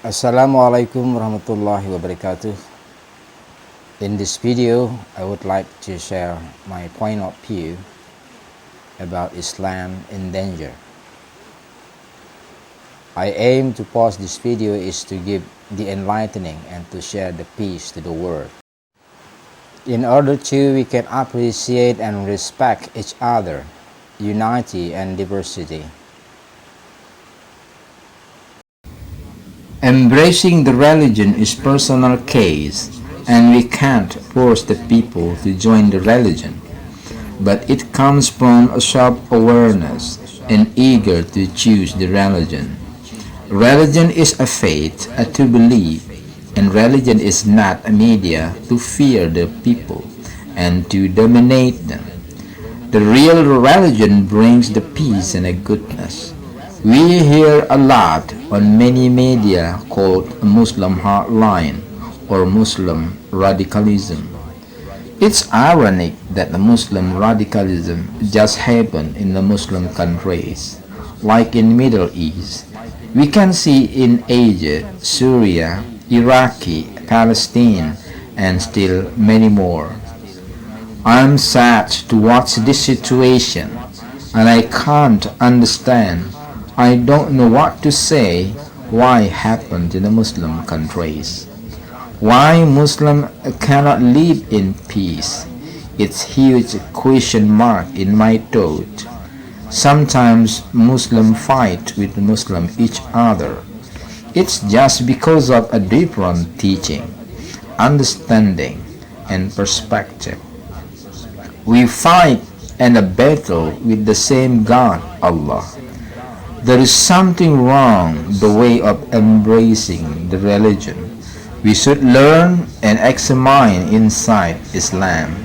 Assalamualaikum warahmatullahi wabarakatuh. In this video, I would like to share my point of view about Islam in danger. I aim to post this video is to give the enlightening and to share the peace to the world. In order to, we can appreciate and respect each other, unity and diversity. Embracing the religion is personal case, and we can't force the people to join the religion, but it comes from a self-awareness and eager to choose the religion. Religion is a faith to believe, and religion is not a media to fear the people and to dominate them. The real religion brings the peace and the goodness. We hear a lot on many media called Muslim hardline or Muslim radicalism. It's ironic that the Muslim radicalism just happened in the Muslim countries, like in Middle East. We can see in Asia, Syria, Iraqi, Palestine, and still many more. I'm sad to watch this situation, and I can't understand. I don't know what to say why happened in the Muslim countries. Why Muslim cannot live in peace? It's huge question mark in my thought. Sometimes Muslim fight with Muslim each other. It's just because of a different teaching, understanding, and perspective. We fight and a battle with the same God, Allah. There is something wrong the way of embracing the religion. We should learn and examine inside Islam.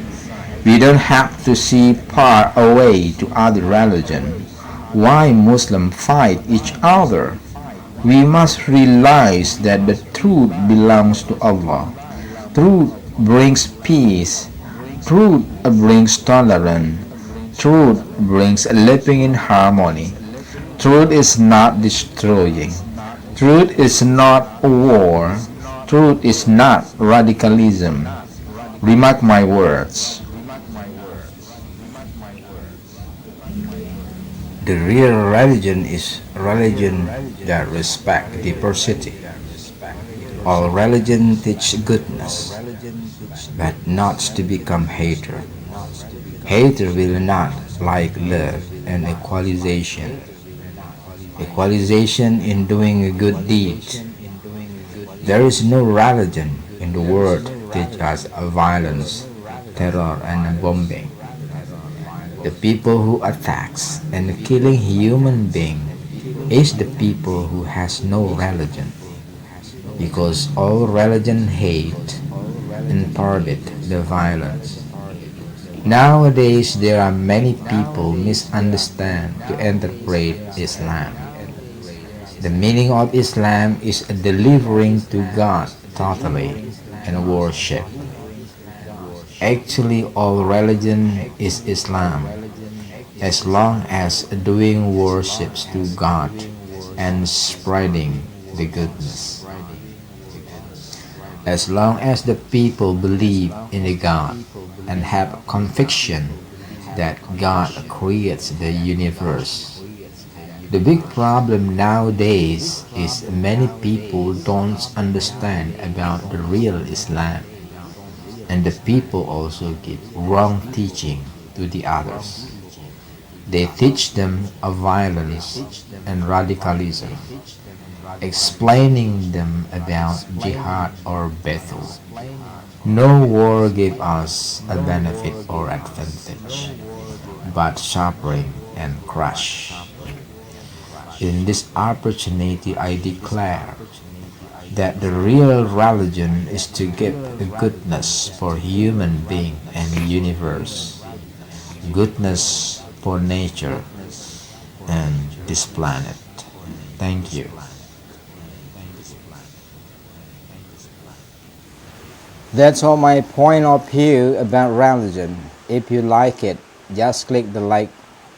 We don't have to see far away to other religion. Why Muslims fight each other? We must realize that the truth belongs to Allah. Truth brings peace. Truth brings tolerance. Truth brings living in harmony. Truth is not destroying. Truth is not war. Truth is not radicalism. Remark my words. The real religion is religion that respects diversity. All religion teach goodness, but not to become hater. Hater will not like love and equalization. Equalization in doing a good deed. There is no religion in the world teach us violence, terror, and bombing. The people who attacks and killing human being is the people who has no religion, because all religion hate and forbid the violence. Nowadays there are many people misunderstand to interpret Islam. The meaning of Islam is delivering to God totally and worship. Actually, all religion is Islam, as long as doing worships to God and spreading the goodness. As long as the people believe in a God and have conviction that God creates the universe. The big problem nowadays is many people don't understand about the real Islam, and the people also give wrong teaching to the others. They teach them of violence and radicalism, explaining them about jihad or battle. No war gave us a benefit or advantage, but suffering and crush. In this opportunity, I declare that the real religion is to give goodness for human being and universe, goodness for nature and this planet. Thank you. That's all my point of view about religion. If you like it, just click the like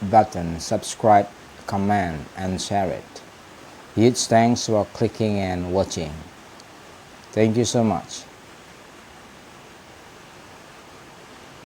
button, subscribe, comment, and share it. Huge thanks for clicking and watching. Thank you so much.